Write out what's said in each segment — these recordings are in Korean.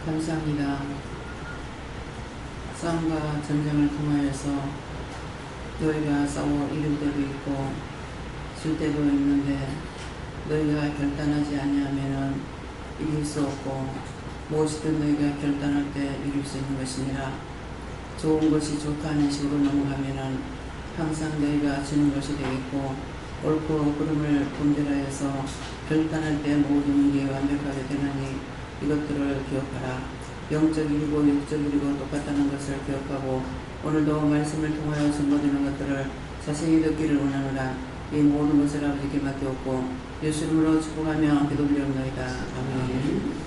감사합니다. 싸움과 전쟁을 통하여서 너희가 싸워 이길 때도 있고 질 때도 있는데 너희가 결단하지 아니하면은 이길 수 없고 무엇이든 너희가 결단할 때 이룰 수 있는 것이니라. 좋은 것이 좋다는 식으로 넘어가면은 항상 너희가 지는 것이 되겠고 옳고 그름을 분별하여서 결단할 때 모든 일이 완벽하게 되느니 이것들을 기억하라. 영적이고 육적이고 똑같다는 것을 기억하고 오늘도 말씀을 통하여 증거되는 것들을 자세히 듣기를 원하노라. 이 모든 것을 아버지께 맡겼고 예수 이름으로 축복하며 기도드리옵나이다. 아멘.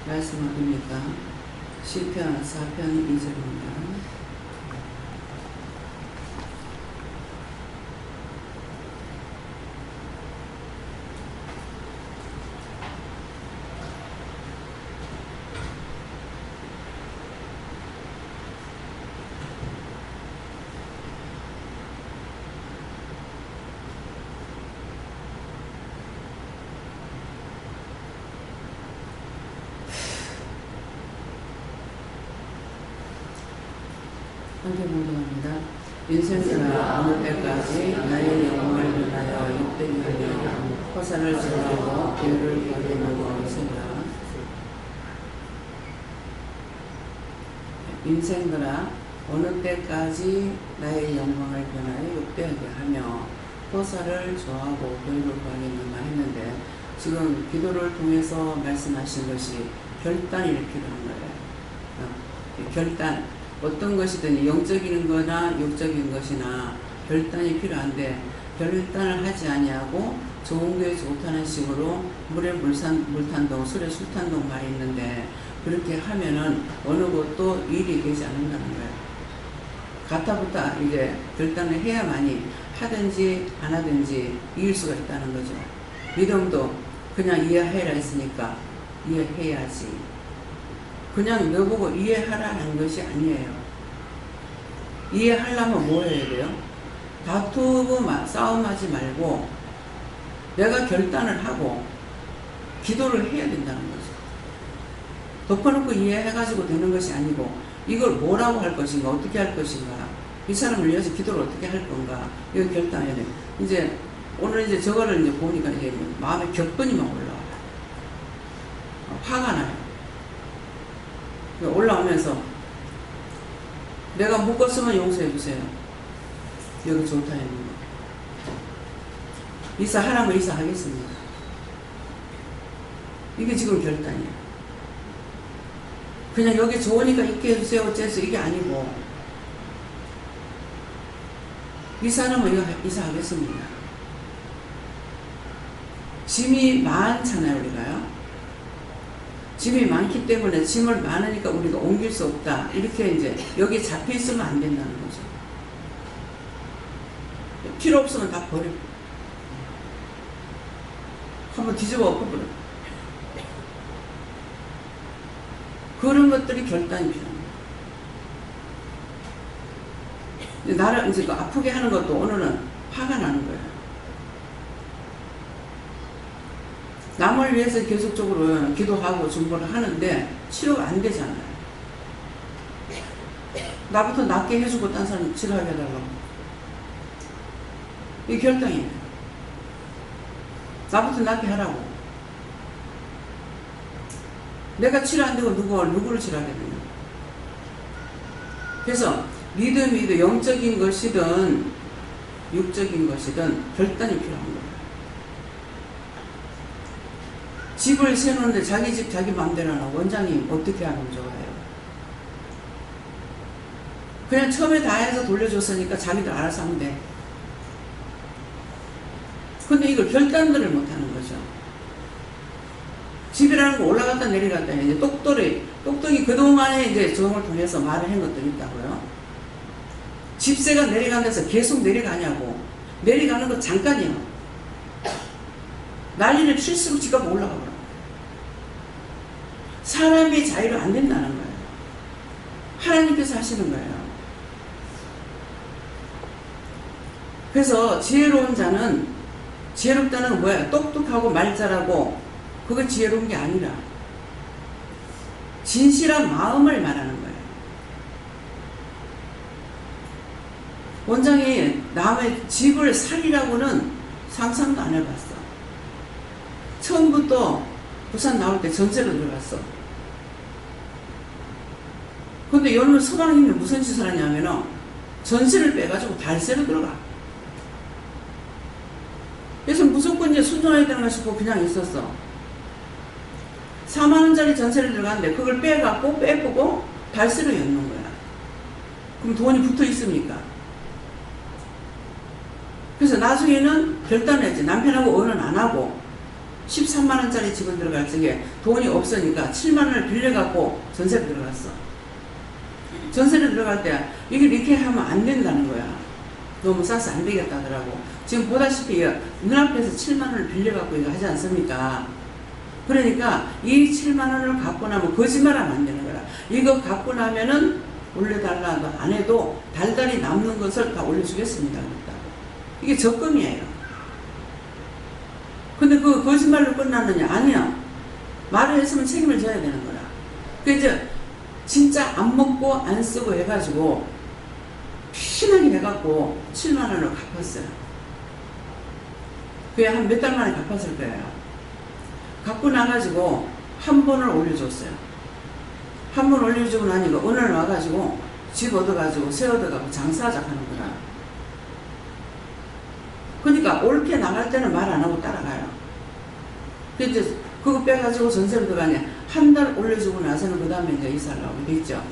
말씀 어딥니까? 시편 4편 2절입니다. 함께 봉독합니다. 인생들아 어느 때까지 나의 영광을 위하여 욕되게 하며 허사를 지으려고 기회를 구하려는 것이라. 인생들아 어느 때까지 나의 영광을 변하여 욕되게 하며 허사를 좋아하고 교회를 구하려는가 했는데 지금 기도를 통해서 말씀하신 것이 결단이 필요한 거예요. 결단. 어떤 것이든 영적인 거나 육적인 것이나 결단이 필요한데 결단을 하지 아니하고 좋은 게 좋다는 식으로 물에 물탄동, 술에 술탄동 말이 있는데 그렇게 하면은 어느 것도 일이 되지 않는다는 거예요. 가타부타 이제 결단을 해야만이 하든지 안 하든지 이길 수가 있다는 거죠. 믿음도 그냥 이해해라 했으니까 이해해야지. 그냥 너보고 이해하라는 것이 아니에요. 이해하려면 뭐 해야 돼요? 다투고 싸움하지 말고 내가 결단을 하고 기도를 해야 된다는 거죠. 덮어놓고 이해해가지고 되는 것이 아니고 이걸 뭐라고 할 것인가, 어떻게 할 것인가, 이 사람을 위해서 기도를 어떻게 할 건가, 이거 결단해야 돼요. 이제 오늘 이제 저거를 이제 보니까 이제 마음에 격분이 막 올라와요. 화가 나요. 올라오면서 내가 묶었으면 용서해 주세요. 여기 좋다 했는 거. 이사하라면 이사하겠습니다. 이게 지금 결단이에요. 그냥 여기 좋으니까 있게 해주세요 어째서 이게 아니고 이사하면 이사하겠습니다. 짐이 많잖아요 우리가요. 짐이 많기 때문에 짐을 많으니까 우리가 옮길 수 없다. 이렇게 이제 여기 잡혀 있으면 안 된다는 거죠. 필요 없으면 다 버려. 한번 뒤집어 엎어버려. 그런 것들이 결단이 필요합니다. 나를 이제 아프게 하는 것도 오늘은 화가 나는 거예요. 남을 위해서 계속적으로 기도하고 중보를 하는데 치료가 안 되잖아요. 나부터 낫게 해주고 딴 사람 치료하게 해달라고. 이게 결단이에요. 나부터 낫게 하라고. 내가 치료 안 되고 누구를 치료하겠느냐. 그래서 믿음이든 영적인 것이든 육적인 것이든 결단이 필요한 거예요. 집을 세우는데 자기 집 자기 마음대로 하나 원장님 어떻게 하면 좋아요? 그냥 처음에 다 해서 돌려줬으니까 자기들 알아서 하면 돼. 근데 이걸 결단들을 못하는 거죠. 집이라는 거 올라갔다 내려갔다 이제 똑똑이 그동안에 이제 조정을 통해서 말을 한 것들이 있다고요. 집세가 내려간다서 계속 내려가냐고. 내려가는 거 잠깐이요. 난리를 칠수록 집값 올라가 버려. 사람의 자유로 안 된다는 거예요. 하나님께서 하시는 거예요. 그래서 지혜로운 자는 지혜롭다는 건 뭐야? 똑똑하고 말 잘하고 그거 지혜로운 게 아니라 진실한 마음을 말하는 거예요. 원장이 남의 집을 살이라고는 상상도 안 해봤어. 처음부터 부산 나올 때 전세로 들어갔어. 근데 이놈의 서방님이 무슨 짓을 하냐면은 전세를 빼가지고 달세로 들어가. 그래서 무조건 이제 순종해야 되는 거 싶고 그냥 있었어. 4만원짜리 전세를 들어갔는데 그걸 빼갖고 빼보고 달세로 엮는 거야. 그럼 돈이 붙어 있습니까? 그래서 나중에는 결단했지. 남편하고 언언 안 하고 13만원짜리 집을 들어갈 적에 돈이 없으니까 7만원을 빌려갖고 전세를 들어갔어. 전세를 들어갈 때 이게 이렇게 하면 안 된다는 거야. 너무 싸서 안 되겠다 하더라고. 지금 보다시피 눈앞에서 7만원을 빌려갖고 이거 하지 않습니까? 그러니까 이 7만원을 갖고 나면 거짓말하면 안 되는 거야. 이거 갖고 나면은 올려달라도 안 해도 달달이 남는 것을 다 올려주겠습니다. 이게 적금이에요. 근데 그 거짓말로 끝났느냐? 아니야. 말을 했으면 책임을 져야 되는 거야. 그 이제 진짜 안 먹고 안 쓰고 해가지고 피나게 해갖고 7만원을 갚았어요. 그게 한 몇 달 만에 갚았을 거예요. 갖고 나가지고 한 번을 올려줬어요. 한 번 올려주고 나니까 오늘 와가지고 집 얻어가지고 새 얻어가고 장사하자 하는 거야. 그러니까 옳게 나갈 때는 말 안 하고 따라가요. 이제 그거 빼가지고 전세로 들어가냐. 한 달 올려주고 나서는 그 다음에 이제 이사를 나오게 됐죠.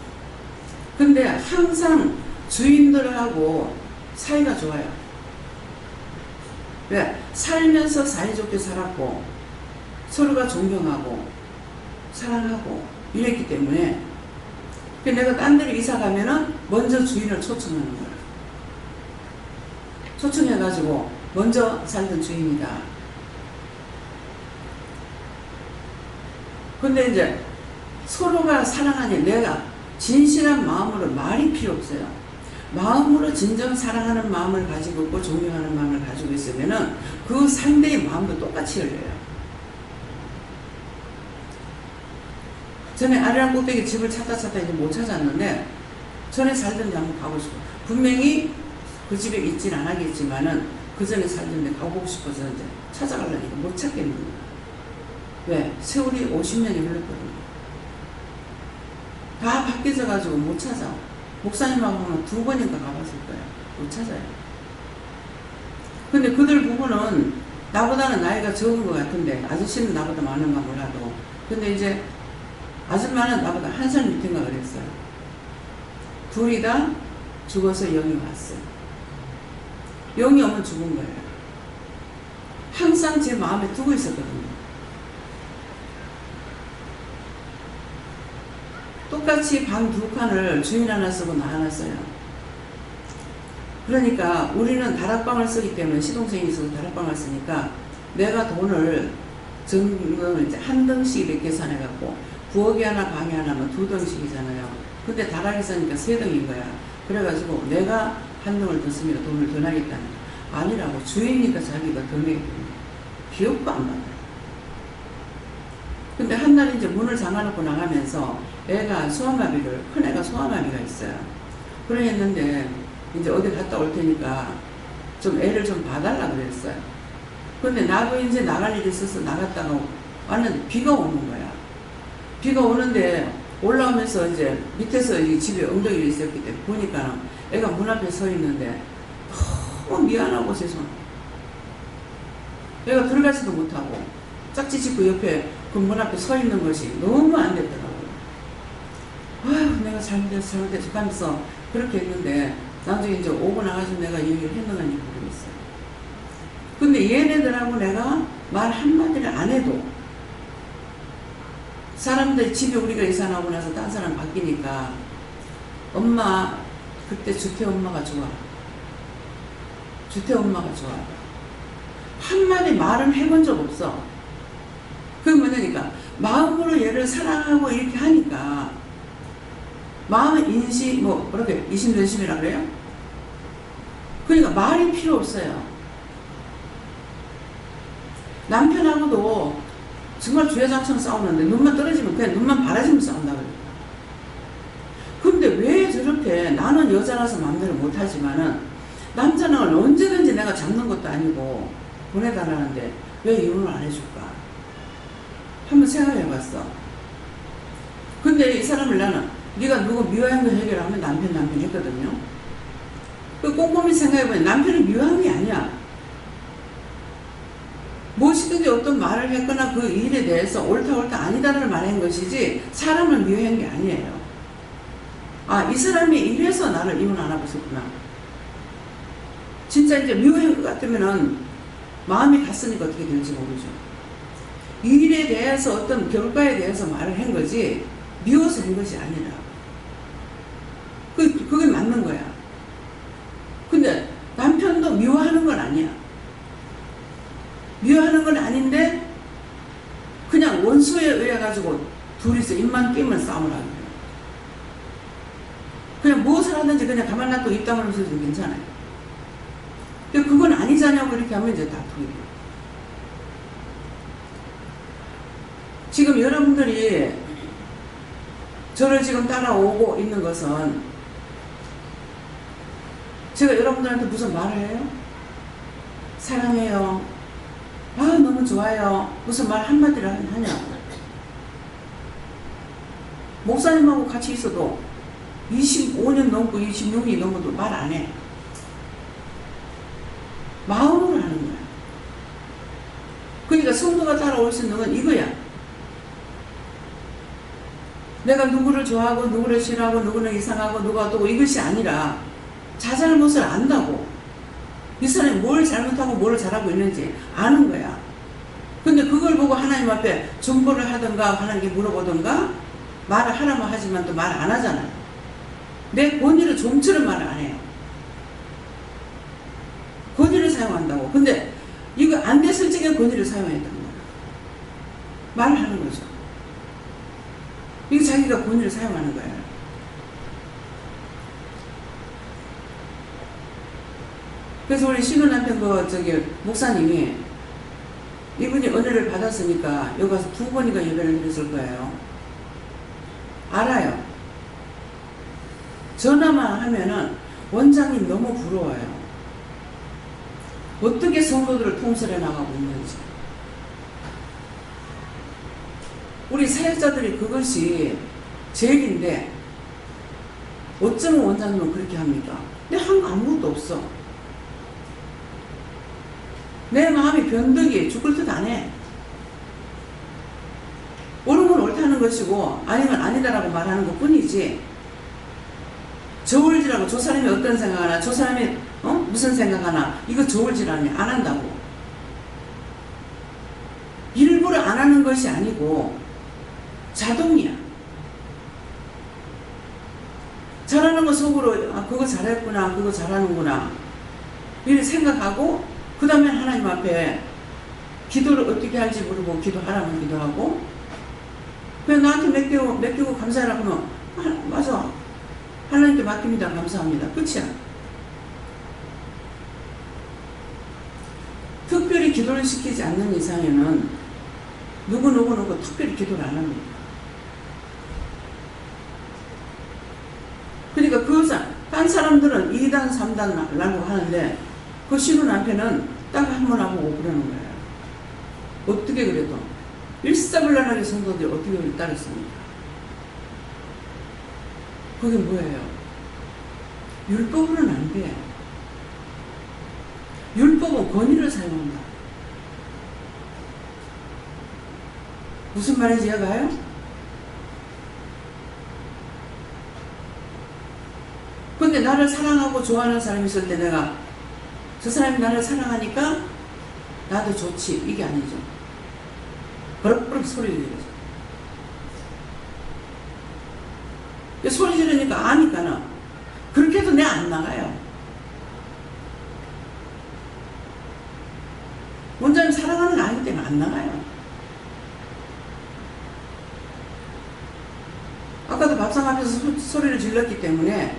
근데 항상 주인들하고 사이가 좋아요. 왜? 살면서 사이좋게 살았고 서로가 존경하고 사랑하고 이랬기 때문에 내가 딴 데로 이사 가면은 먼저 주인을 초청하는 거야. 초청해가지고 먼저 살던 주인이다. 근데 이제 서로가 사랑하니 내가 진실한 마음으로 말이 필요 없어요. 마음으로 진정 사랑하는 마음을 가지고 있고 존경하는 마음을 가지고 있으면은 그 상대의 마음도 똑같이 열려요. 전에 아리랑 꼭대기 집을 찾다 이제 못 찾았는데 전에 살던 데 한번 가고 싶어. 분명히 그 집에 있진 않았겠지만은 그 전에 살던 데 가보고 싶어서 이제 찾아가려니까 못 찾겠는 거야. 왜? 세월이 50년이 흘렀거든요. 다 바뀌어져가지고 못 찾아. 목사님하고는 2번인가 가봤을 거예요. 못 찾아요. 근데 그들 부부는 나보다는 나이가 적은 것 같은데 아저씨는 나보다 많은가 몰라도 근데 이제 아줌마는 나보다 1살 밑인가 그랬어요. 둘이 다 죽어서 영이 왔어요. 영이 오면 죽은 거예요. 항상 제 마음에 두고 있었거든요. 똑같이 방 2칸을 주인 하나 쓰고 나 하나 써요. 그러니까 우리는 다락방을 쓰기 때문에 시동생이 있어서 다락방을 쓰니까 내가 돈을 전금을 이제 한 등씩 이렇게 계산해갖고 부엌에 하나 방에 하나면 2등씩이잖아요. 근데 다락에 쓰니까 3등인 거야. 그래가지고 내가 한 등을 더 쓰니까 돈을 더 나겠다는 거야. 아니라고. 주인이니까 자기가 더 내게 됩니다. 기억도 안 받아요. 근데 한 날 이제 문을 잠가놓고 나가면서 애가 소아마비를, 큰 애가 소아마비가 있어요. 그래 했는데 이제 어디 갔다 올 테니까 좀 애를 좀 봐달라 그랬어요. 근데 나도 이제 나갈 일이 있어서 나갔다가 왔는데 비가 오는 거야. 비가 오는데 올라오면서 이제 밑에서 이 집에 엉덩이를 있었기 때문에 보니까 애가 문 앞에 서 있는데 너무 미안하고 죄송하고 애가 들어가지도 못하고 짝지 짚고 옆에 그 문 앞에 서 있는 것이 너무 안 됐더라고요. 아휴 내가 잘못했어 하면서 그렇게 했는데 나중에 이제 오고 나가지고 내가 얘기를 했는지 모르겠어요. 근데 얘네들하고 내가 말 한마디를 안 해도 사람들 집에 우리가 이사 나오고 나서 딴 사람 바뀌니까 엄마 그때 주태 엄마가 좋아. 주태 엄마가 좋아. 한마디 말은 해본 적 없어. 그게 뭐냐니까 마음으로 얘를 사랑하고 이렇게 하니까 마음의 인식 뭐렇게 이심전심이라 그래요? 그러니까 말이 필요 없어요. 남편하고도 정말 주야장처럼 싸우는데 눈만 떨어지면 그냥 눈만 바라지면 싸운다 그래요. 근데 왜 저렇게 나는 여자라서 마음대로 못하지만은 남자는 언제든지 내가 잡는 것도 아니고 보내달라는데 왜 이혼을 안 해줄까? 한번 생각해봤어. 근데 이 사람을 나는 네가 누구 미워한 거 해결하면 남편 했거든요. 그 꼼꼼히 생각해보니 남편이 미워한 게 아니야. 무엇이든지 어떤 말을 했거나 그 일에 대해서 옳다 아니다를 말한 것이지 사람을 미워한 게 아니에요. 아, 이 사람이 이래서 나를 이혼 안 하고 있었구나. 진짜 이제 미워한 것 같으면은 마음이 갔으니까 어떻게 될지 모르죠. 이 일에 대해서 어떤 결과에 대해서 말을 한 거지 미워서 한 것이 아니라 그게 맞는 거야. 근데 남편도 미워하는 건 아니야. 미워하는 건 아닌데 그냥 원수에 의해 가지고 둘이서 입만 끼면 싸움을 하는 거예요. 그냥 무엇을 하든지 그냥 가만 놔두고 입 다물면서 도 괜찮아요. 근데 그건 아니잖냐고 이렇게 하면 이제 다투기고. 지금 여러분들이 저를 지금 따라오고 있는 것은 제가 여러분들한테 무슨 말을 해요? 사랑해요. 아, 너무 좋아요. 무슨 말 한마디를 하냐고. 목사님하고 같이 있어도 25년 넘고 26년이 넘어도 말 안 해. 마음으로 하는 거야. 그러니까 성도가 따라올 수 있는 건 이거야. 내가 누구를 좋아하고 누구를 싫어하고 누구는 이상하고 누가 어떠고 이것이 아니라 자잘못을 안다고. 이 사람이 뭘 잘못하고 뭘 잘하고 있는지 아는 거야. 근데 그걸 보고 하나님 앞에 정보를 하든가 하나님께 물어보든가 말을 하라면 하지만 또 말 안 하잖아요. 내 권위를 좀처럼 말을 안 해요. 권위를 사용한다고. 근데 이거 안 됐을 적에 권위를 사용했단 말이야. 말을 하는 거죠. 이게 자기가 권위를 사용하는 거예요. 그래서 우리 신우 남편 목사님이 이분이 은혜를 받았으니까 여기 가서 2번이가 예배를 드렸을 거예요. 알아요. 전화만 하면은 원장님 너무 부러워요. 어떻게 성도들을 통솔해 나가고 있는지. 우리 사역자들이 그것이 제일인데 어쩌면 원장님은 그렇게 합니까? 근데 한 거 아무것도 없어. 내 마음이 변덕이 죽을 듯 안 해. 옳은 건 옳다는 것이고 아니면 아니다라고 말하는 것 뿐이지 저울질하고 저 사람이 어떤 생각하나 저 사람이 무슨 생각하나 이거 저울질하니 안 한다고. 일부러 안 하는 것이 아니고 자동이야. 잘하는 거 속으로 아, 그거 잘했구나 그거 잘하는구나 이렇게 생각하고 그 다음에 하나님 앞에 기도를 어떻게 할지 모르고 기도하라면 기도하고 그냥 나한테 맡기고 감사하라고 하면 맞아 하나님께 맡깁니다 감사합니다 끝이야. 특별히 기도를 시키지 않는 이상에는 누구 특별히 기도를 안 합니다. 그러니까 딴 사람들은 2단 3단 라고 하는데 그 신우 남편은 딱 한 번 하고 그러는 거예요. 어떻게 그래도 일사불란하게 성도들이 어떻게 따랐습니까? 그게 뭐예요? 율법으로는 안 돼. 율법은 권위를 사용한다. 무슨 말인지 이해가요? 근데 나를 사랑하고 좋아하는 사람이 있을 때 내가 저 사람이 나를 사랑하니까 나도 좋지 이게 아니죠. 버럭버럭 소리 지르죠. 소리 지르니까 아니까는 그렇게 해도 내 안 나가요. 원장님 사랑하는 거 아니기 때문에 안 나가요. 아까도 밥상 앞에서 소리를 질렀기 때문에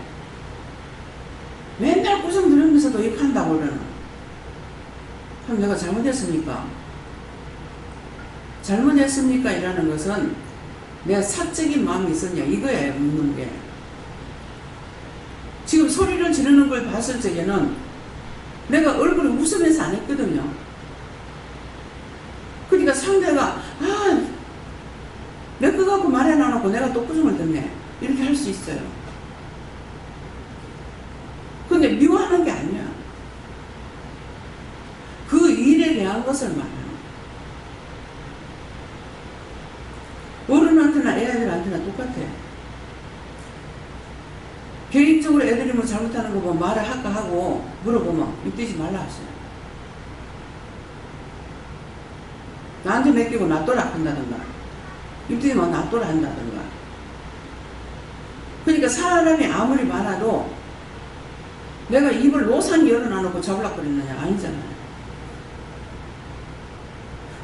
맨날 꾸중 들으면서도 욕한다고 그러는. 그럼 내가 잘못했습니까? 잘못했습니까? 이라는 것은 내가 사적인 마음이 있었냐 이거예요. 묻는 게. 지금 소리를 지르는 걸 봤을 적에는 내가 얼굴을 웃으면서 안 했거든요. 그러니까 상대가 내 거 갖고 말해 놔놓고 내가 또 꾸중을 듣네 이렇게 할 수 있어요. 근데 미워하는 게 아니야. 그 일에 대한 것을 말해요. 어른한테나 애들한테나 똑같아. 개인적으로 애들이 뭐 잘못하는 거 보면 말을 할까 하고 물어보면 입대지 말라 하세요. 나한테 맡기고 놔둬라 한다든가 입대지 마 놔둬라 한다든가. 그러니까 사람이 아무리 많아도 내가 입을 노상 열어놔놓고 잡으락거리느냐 아니잖아요.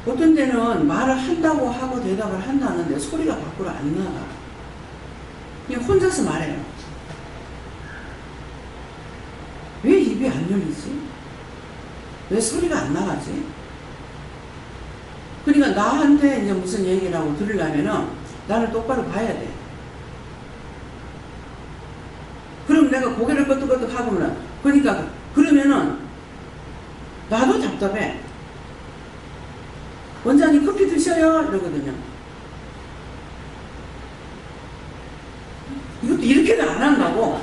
어떤 때는 말을 한다고 하고 대답을 한다는데 소리가 밖으로 안 나가. 그냥 혼자서 말해요. 왜 입이 안 열리지? 왜 소리가 안 나가지? 그러니까 나한테 이제 무슨 얘기를 하고 들으려면은 나를 똑바로 봐야 돼. 그럼 내가 고개를 끄덕끄덕 하고는 그러니까 그러면은 나도 답답해. 원장님 커피 드셔요? 이러거든요. 이것도 이렇게는 안 한다고.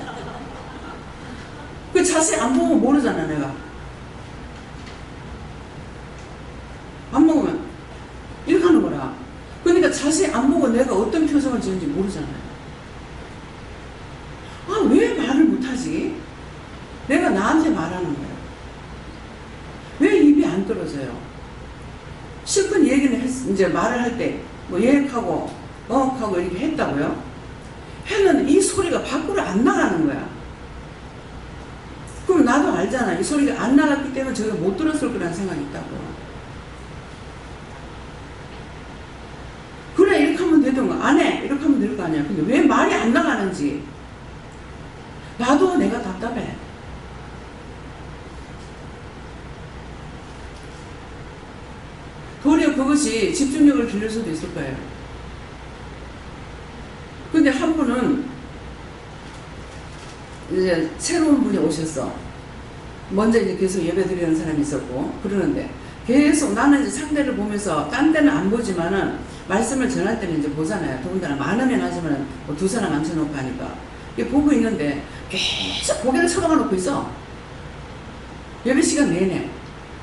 그 자세히 안 보면 모르잖아 내가. 안 먹으면 이렇게 하는 거라. 그러니까 자세히 안 보고 내가 어떤 표정을 지는지 모르잖아요. 왜 말을 못하지? 내가 나한테 말하는 거야. 왜 입이 안 떨어져요? 실컷 얘기는 이제 말을 할 때, 뭐, 예약하고, 하고 이렇게 했다고요? 했는데 이 소리가 밖으로 안 나가는 거야. 그럼 나도 알잖아. 이 소리가 안 나갔기 때문에 저희가 못 들었을 거라는 생각이 있다고. 그래, 이렇게 하면 되던가. 안 해. 이렇게 하면 될 거 아니야. 근데 왜 말이 안 나가는지. 나도 내가 답답해. 도리어 그것이 집중력을 길릴 수도 있을 거예요. 근데 한 분은 이제 새로운 분이 오셨어. 먼저 이제 계속 예배 드리는 사람이 있었고 그러는데 계속 나는 이제 상대를 보면서 딴 데는 안 보지만은 말씀을 전할 때는 이제 보잖아요. 더군다나 많으면 하지만 뭐 두 사람 앉혀놓고 하니까 보고 있는데 계속 고개를 쳐박아 놓고 있어. 예배 시간 내내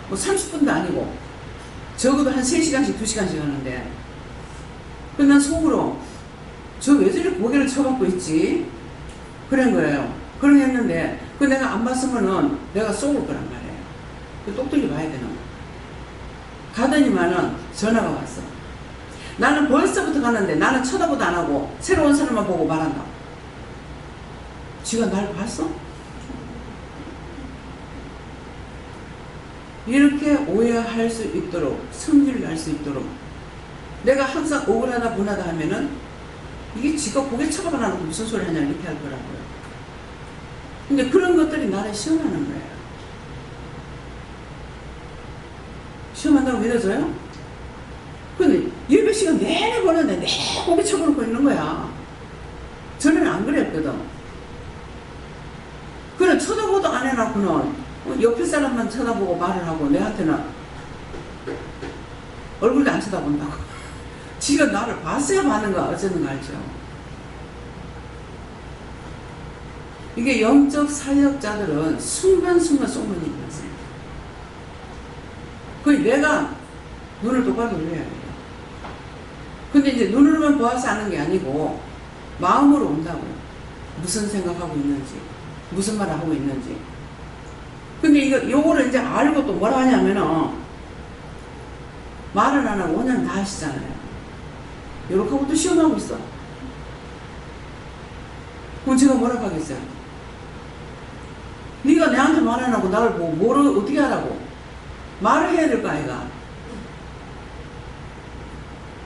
뭐 30분도 아니고 적어도 한 3시간씩 2시간씩 하는데 그래서 난 속으로 저 왜 저리 고개를 쳐박고 있지? 그런 거예요. 그런 했는데 그 내가 안 봤으면은 내가 쏘을 거란 말이에요. 그 똑똑히 봐야 되는 거. 가더니만은 전화가 왔어. 나는 벌써부터 가는데 나는 쳐다보도 안 하고 새로운 사람만 보고 말한다. 지가 날 봤어? 이렇게 오해할 수 있도록 성질을 날 수 있도록 내가 항상 억울하다 분하다 하면은 이게 지가 고개 쳐박아 놔놓고 무슨 소리 하냐 이렇게 할 거라고요. 근데 그런 것들이 나를 시험하는 거예요. 시험한다고 믿어져요? 근데 예배 시간 내내 보는데 내내 고개 쳐박고 있는 거야. 전에는 안 그랬거든. 그래 쳐다보도 안 해놓고는 옆에 사람만 쳐다보고 말을 하고 내한테는 얼굴도 안 쳐다본다고. 지가 나를 봤어야 봤는가 어쩌는가 알죠. 이게 영적 사역자들은 순간순간 소문이 있어요. 거의 내가 눈을 똑바로 돌려야 돼요. 근데 이제 눈으로만 보아서 아는 게 아니고 마음으로 온다고요. 무슨 생각하고 있는지 무슨 말을 하고 있는지. 근데 요거를 이제 알고 또 뭐라 하냐면은 말을 안 하고 그냥 다 하시잖아요. 요렇게 하고 또 시험하고 있어. 그럼 제가 뭐라고 하겠어요? 네가 내한테 말 안 하고 나를 보고 뭐를 어떻게 하라고? 말을 해야 될 거 아이가?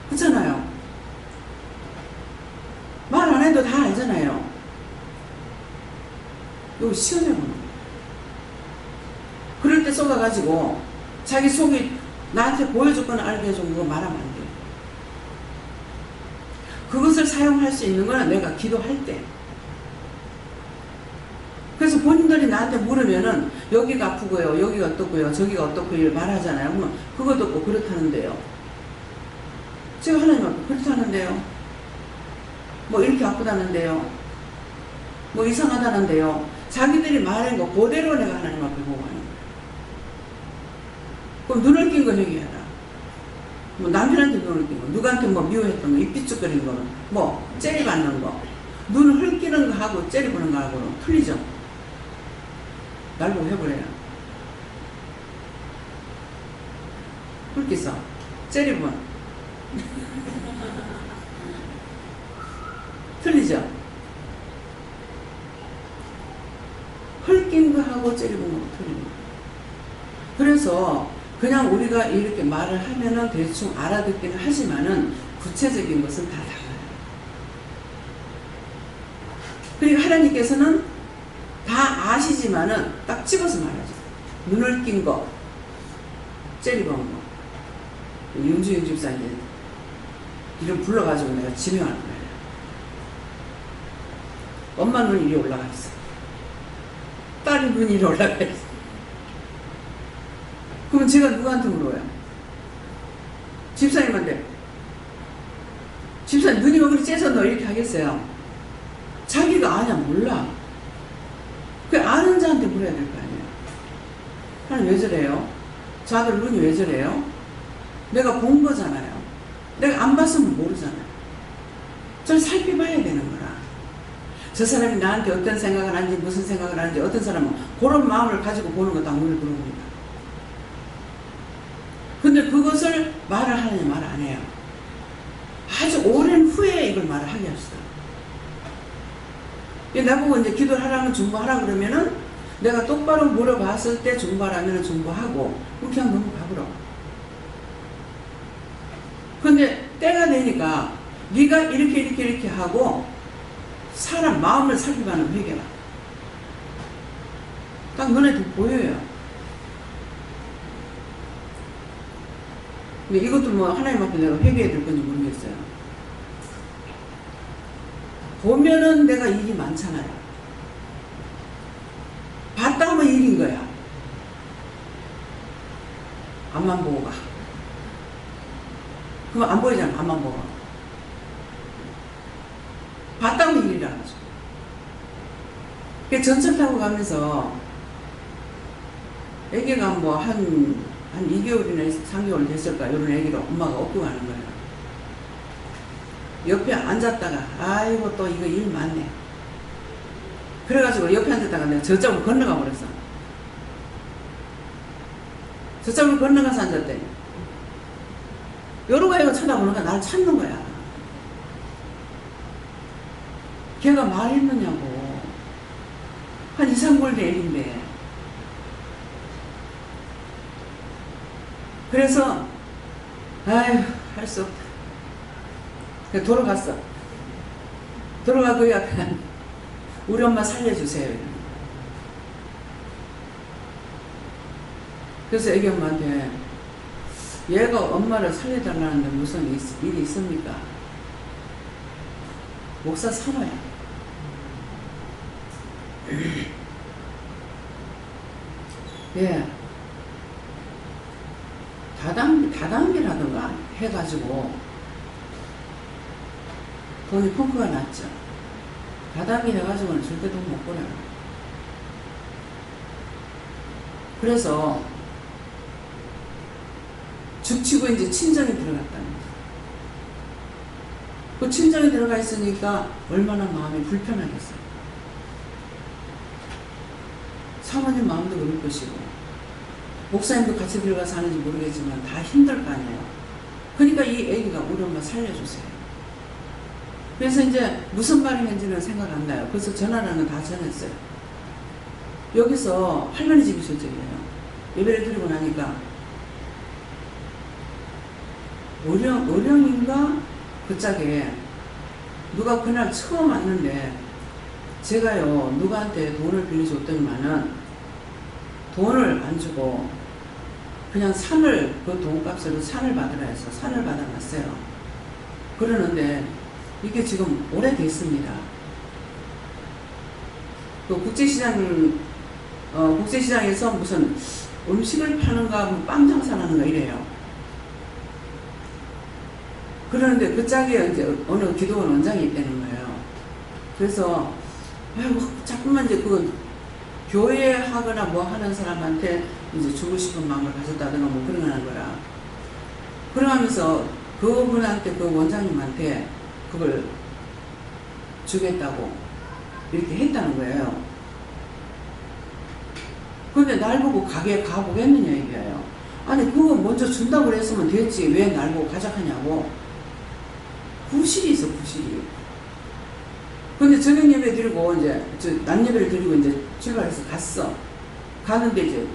그렇잖아요. 말 안 해도 다 알잖아요. 이거 시험해보는 거예요. 그럴 때 쏟아가지고 자기 속이 나한테 보여줄 건 알게 해주고 그거 말하면 안 돼요. 그것을 사용할 수 있는 거는 내가 기도할 때. 그래서 본인들이 나한테 물으면은 여기가 아프고요, 여기가 어떻고요, 저기가 어떻고요 말하잖아요. 그러면 그것도 없고 그렇다는데요. 제가 하나님 앞에 그렇다는데요. 뭐 이렇게 아프다는데요. 뭐 이상하다는데요. 자기들이 말한 거 그대로 내가 하나님 앞에 보고 하는 거예요. 그럼 눈을 낀 건 얘기해라. 뭐 남편한테 눈을 낀 거, 누구한테 뭐 미워했던 거, 입 삐죽거리는 거, 뭐 째리 받는 거, 눈을 흘끼는 거 하고 째리 보는 거 하고는 틀리죠. 날 보고 해보래요. 흘끼서 째리 본 틀리죠. 흘낀 거 하고 째리 본 거하고 틀립니다. 그래서 그냥 우리가 이렇게 말을 하면은 대충 알아듣기는 하지만은 구체적인 것은 다 달라요. 그러니까 하나님께서는 다 아시지만은 딱 집어서 말하죠. 눈을 낀 거, 째리 본 거. 윤주영 집사님 이름 불러가지고 내가 지명하는 거예요. 엄마 눈이 이리 올라가 있어. 딸이 눈이 이리 올라가 있어. 그러면 제가 누구한테 물어요? 집사님한테. 집사님 눈이 왜 그리 째서 너 이렇게 하겠어요? 자기가 아냐 몰라. 그 아는 자한테 물어야 될 거 아니에요. 하나님 왜 저래요? 자들 눈이 왜 저래요? 내가 본 거잖아요. 내가 안 봤으면 모르잖아요. 저를 살펴봐야 되는 거라. 저 사람이 나한테 어떤 생각을 하는지 무슨 생각을 하는지 어떤 사람은 그런 마음을 가지고 보는 것도 안 물어봅니다. 근데 그것을 말을 하느냐 말 안 해요. 아주 오랜 후에 이걸 말을 하게 합시다. 나보고 이제 기도를 하라면 중보하라 그러면은 내가 똑바로 물어봤을 때 중보하라면 중보하고 그냥 넘어가버려. 근데 때가 되니까 네가 이렇게 하고 사람 마음을 살펴봐는 회개라. 딱 눈에 보여요. 근데 이것도 뭐 하나님 앞에 내가 회개해야 될 건지 모르겠어요. 보면은 내가 일이 많잖아요. 봤다 하면 일인 거야. 앞만 보고 가. 그럼 안 보이잖아. 앞만 보고. 봤다 하면 일이라는 거죠. 전철 타고 가면서 애기가 뭐 한 2개월이나 3개월 됐을까 이런 애기를 엄마가 업고 가는 거예요. 옆에 앉았다가 아이고 또 이거 일 많네. 그래가지고 옆에 앉았다가 내가 저쪽으로 건너가 버렸어. 저쪽으로 건너가서 앉았대. 여러 가지가 쳐다보니까 날 찾는 거야. 걔가 말했느냐고. 한 2, 3개월 된 애인데. 그래서 아휴 할 수 없다. 그래서 돌아갔어. 돌아가고 그 앞에 우리 엄마 살려주세요. 그래서 애기 엄마한테 얘가 엄마를 살려달라는데 무슨 일이 있습니까? 목사 사모야. 예. 다단계라든가 해가지고 돈이 펑크가 났죠. 다단계 해가지고는 절대 돈 못 벌어요. 그래서 죽치고 이제 친정에 들어갔다는 거죠. 그 친정에 들어가 있으니까 얼마나 마음이 불편하겠어요. 사모님 마음도 그럴 것이고 목사님도 같이 들어가서 하는지 모르겠지만 다 힘들 거 아니에요. 그러니까 이 애기가 우리 엄마 살려주세요. 그래서 이제 무슨 말이 했는지는 생각 안 나요. 그래서 전화라는 다 전했어요. 여기서 할머니 집이 저쪽이에요. 예배를 드리고 나니까 어령인가 그 짝에 누가 그날 처음 왔는데 제가요 누구한테 돈을 빌려줬더니만은 돈을 안 주고 그냥 산을 그 돈값으로 산을 받으라 해서 산을 받아놨어요. 그러는데 이게 지금 오래됐습니다. 그 국제시장에서 무슨 음식을 파는가, 뭐 빵 장사하는가 이래요. 그러는데 그 짝에 이제 어느 기도원 원장이 있다는 거예요. 그래서, 아이고, 자꾸만 이제 그건 교회 하거나 뭐 하는 사람한테 이제 주고 싶은 마음을 가졌다든가 뭐 그런 거 하는 거야. 그러면서 그분한테, 그 원장님한테 그걸 주겠다고 이렇게 했다는 거예요. 근데 날 보고 가게에 가보겠느냐 이거예요. 아니, 그거 먼저 준다고 그랬으면 됐지. 왜 날 보고 가자하냐고. 구실이 있어, 구실이. 근데 저녁 예배 드리고, 이제, 낮 예배를 드리고, 이제 출발해서 갔어. 가는데 이제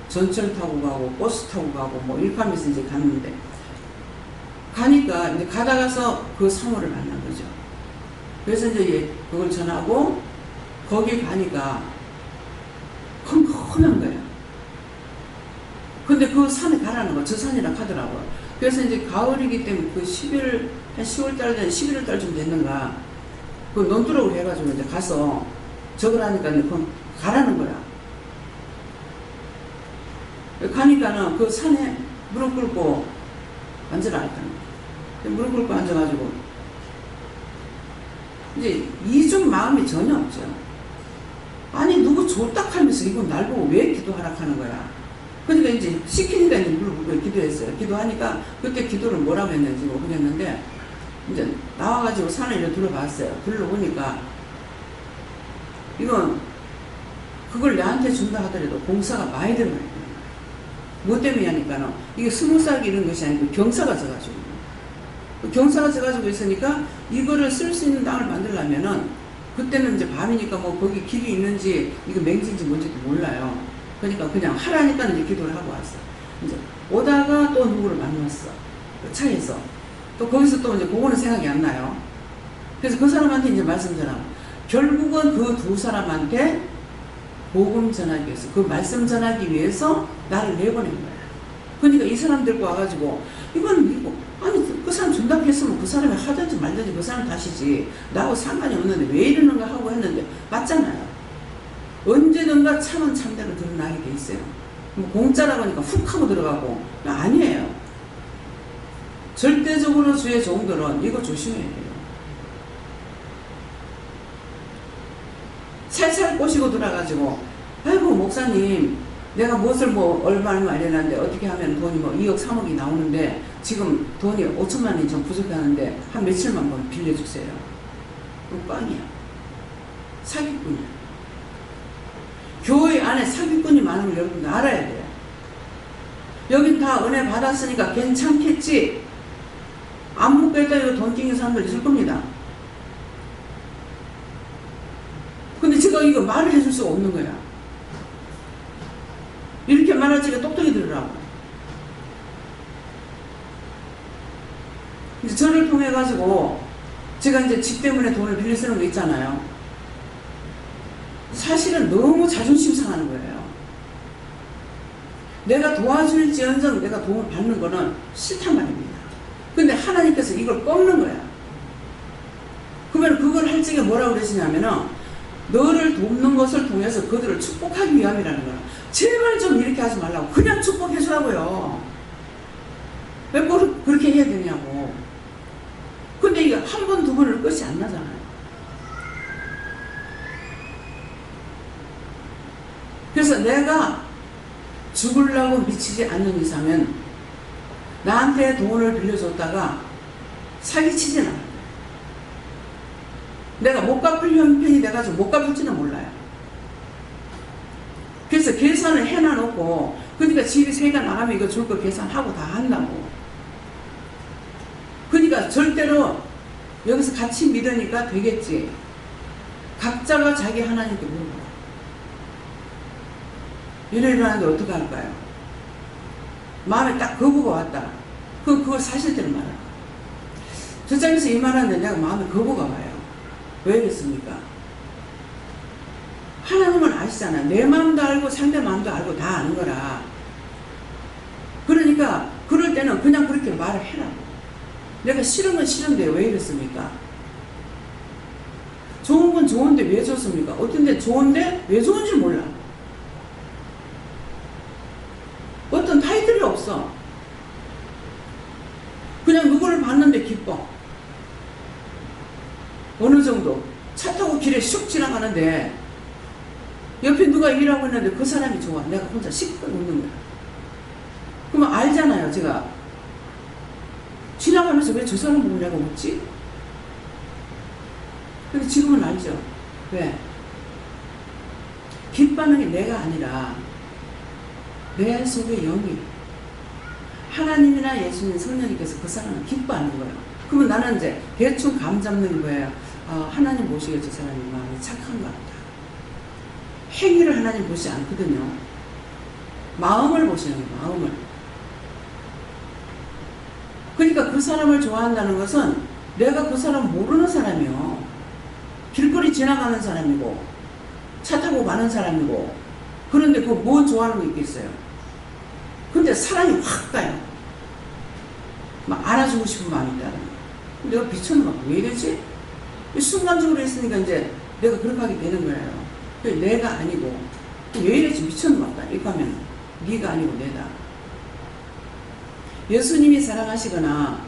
전철 타고 가고, 버스 타고 가고, 뭐, 이렇게 하면서 이제 갔는데. 가니까, 이제 가다가서 그 사모를 만난 거죠. 그래서 이제 그걸 전하고, 거기 가니까, 컴컴한 거야. 근데 그 산에 가라는 거, 저 산이라 하더라고요. 그래서 이제 가을이기 때문에 그 11월, 한 10월달, 11월달쯤 됐는가, 그 논두렁을 해가지고 이제 가서 저걸 하니까 가라는 거야. 가니까는 그 산에 무릎 꿇고 앉으라 했다는 거야. 무릎 꿇고 앉아가지고, 이제 이중 마음이 전혀 없죠. 아니, 누구 줬딱 하면서 이건 날 보고 왜 기도하라 하는 거야. 그러니까 이제 시키니까 이제 무릎 꿇고 기도했어요. 기도하니까 그때 기도를 뭐라고 했는지 모르겠는데, 이제 나와가지고 산을 이렇게 둘러봤어요. 둘러보니까 이건 그걸 내한테 준다 하더라도 공사가 많이 들어가야 돼요. 뭐 때문에 하니까는 이게 스무살기 이런 것이 아니고 경사가 져가지고, 경사가 져가지고 있으니까 이거를 쓸 수 있는 땅을 만들려면은 그때는 이제 밤이니까 뭐 거기 길이 있는지 이거 맹지인지 뭔지도 몰라요. 그러니까 그냥 하라니까 이제 기도를 하고 왔어. 이제 오다가 또 누구를 만났어. 그 차에서. 또 거기서 또 이제 그거는 생각이 안 나요. 그래서 그 사람한테 이제 말씀 전하고, 결국은 그 두 사람한테 복음 전하기 위해서, 그 말씀 전하기 위해서 나를 내보낸 거야. 그러니까 이 사람 데리고 와가지고, 이건 이거, 아니, 그 사람 준다고 했으면 그 사람이 하든지 말든지 그 사람 탓이지. 나하고 상관이 없는데 왜 이러는가 하고 했는데, 맞잖아요. 언제든가 참은 참대로 드러나게 돼 있어요. 뭐 공짜라고 하니까 훅 하고 들어가고, 아니에요. 절대적으로 주의 종들은 이거 조심해야 돼요. 살살 꼬시고 들어가지고, 아이고 목사님, 내가 무엇을 뭐 얼마를 마련하는데 어떻게 하면 돈이 뭐 2억 3억이 나오는데 지금 돈이 5천만 원이 좀 부족하는데 한 며칠만 번 빌려주세요. 그거 꽝이야. 사기꾼이야. 교회 안에 사기꾼이 많은 걸 여러분 알아야 돼요. 여긴 다 은혜 받았으니까 괜찮겠지. 안 묻겠다 이거 돈 찡긴 사람들 있을 겁니다. 근데 제가 이거 말을 해줄 수가 없는 거야. 이렇게 말하지가 똑똑히 들으라고. 이제 저를 통해 가지고 제가 이제 집 때문에 돈을 빌려 쓰는 거 있잖아요. 사실은 너무 자존심 상하는 거예요. 내가 도와줄지언정 내가 도움을 받는 거는 싫단 말입니다. 근데 하나님께서 이걸 꺾는 거야. 그러면 그걸 할 적에 뭐라고 그러시냐면은, 너를 돕는 것을 통해서 그들을 축복하기 위함이라는 거야. 제발 좀 이렇게 하지 말라고. 그냥 축복해 주라고요. 왜 그렇게 해야 되냐고. 근데 이게 한 번, 두 번을 끝이 안 나잖아요. 그래서 내가 죽으려고 미치지 않는 이상은 나한테 돈을 빌려줬다가 사기치진 않아요. 내가 못 갚을 형편이 돼가지고 못 갚을지는 몰라요. 그래서 계산을 해놔놓고, 그러니까 집이 세가 나가면 이거 줄 거 계산하고 다 한다고. 그러니까 절대로 여기서 같이 믿으니까 되겠지. 각자가 자기 하나님께 물어봐. 이러이러한데 어떻게 할까요? 마음에 딱 거부가 왔다. 그걸 사실대로 말하라. 저장에서 이 말하는데 내가 마음에 거부가 와요. 왜 그랬습니까? 하나님은 아시잖아요. 내 마음도 알고 상대 마음도 알고 다 아는 거라. 그러니까 그럴 때는 그냥 그렇게 말을 해라고. 내가 싫은 건 싫은데 왜 이랬습니까? 좋은 건 좋은데 왜 좋습니까? 어떤 데 좋은데 왜 좋은지 몰라. 어떤 타이틀이 없어. 그냥 누구를 봤는데 기뻐. 어느 정도 차 타고 길에 슉 지나가는데 옆에 누가 일하고 있는데 그 사람이 좋아. 내가 혼자 실컷 웃는 거야. 그러면 알잖아요. 제가 지나가면서 왜 저 사람 보고 내가 웃지? 근데 지금은 알죠. 왜? 기뻐하는 게 내가 아니라 내 속의 영이, 하나님이나 예수님, 성령님께서 그 사람을 기뻐하는 거예요. 그러면 나는 이제 대충 감 잡는 거예요. 하나님 보시기에 저 사람이 마음이 착한가 보다. 행위를 하나님 보시지 않거든요. 마음을 보시는 거예요. 마음을. 그러니까 그 사람을 좋아한다는 것은 내가 그 사람 모르는 사람이요. 길거리 지나가는 사람이고 차 타고 가는 사람이고, 그런데 그 뭐 좋아하는 거 있겠어요? 근데 사람이 확 가요. 막 안아주고 싶은 마음이 있다는 거예요. 내가 미쳤나? 왜 이러지? 순간적으로 했으니까 이제 내가 그렇게 하게 되는 거예요. 내가 아니고 왜 이러지? 미쳤나? 이렇게 하면 네가 아니고 내다. 예수님이 사랑하시거나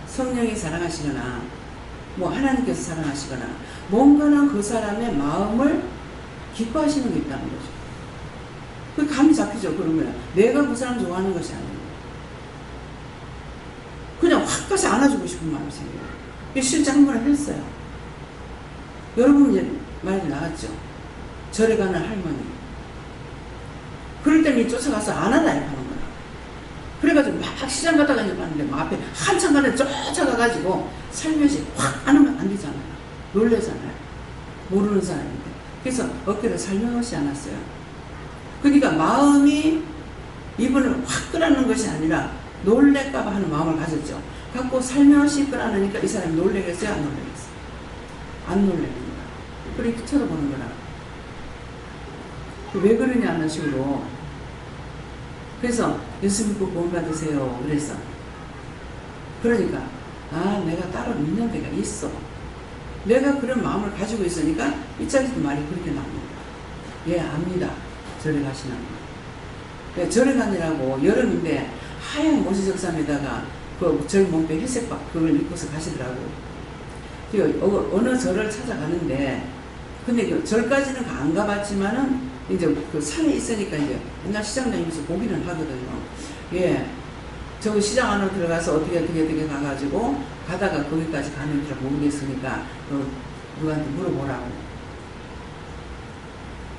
성령이 사랑하시거나 뭐 하나님께서 사랑하시거나 뭔가는 그 사람의 마음을 기뻐하시는 게 있다는 거죠. 그 감이 잡히죠. 그러면 내가 그 사람 좋아하는 것이 아니에요. 그냥 확 가서 안아주고 싶은 마음이 생겨요. 실제 한 번을 했어요. 여러분 이제 말이 나왔죠. 절에 가는 할머니. 그럴 때는 쫓아가서 안아라 이렇게 하는 거야. 그래가지고 막 시장 갔다가 이제 봤는데 막 앞에 한참 가는 쫓아가가지고 살며시 확 안으면 안 되잖아요. 놀래잖아요. 모르는 사람인데. 그래서 어깨를 살며시 안았어요. 그러니까 마음이 이분을 확 끌어안는 것이 아니라 놀랄까봐 하는 마음을 가졌죠. 갖고 살며시 끌어안으니까 이 사람이 놀래겠어요? 안 놀래겠어요? 안 놀래는 거야. 그렇게 쳐다보는 거라. 왜 그러냐는 식으로. 그래서 예수 믿고 구원 받으세요. 그래서 그러니까 내가 따로 믿는 데가 있어. 내가 그런 마음을 가지고 있으니까 이 자리도 말이 그렇게 나옵니다. 예, 압니다. 절에 가시는 거. 절에 가느라고 여름인데 하얀 모시적삼에다가 그 절 몸빼 회색박 그걸 입고서 가시더라고. 어느 절을 찾아가는데 근데 그 절까지는 안 가봤지만은 이제 그 산에 있으니까 이제 옛날 시장 다니면서 보기는 하거든요. 예. 저 시장 안으로 들어가서 어떻게 가가지고 가다가 거기까지 가는 줄 모르겠으니까 누구한테 물어보라고.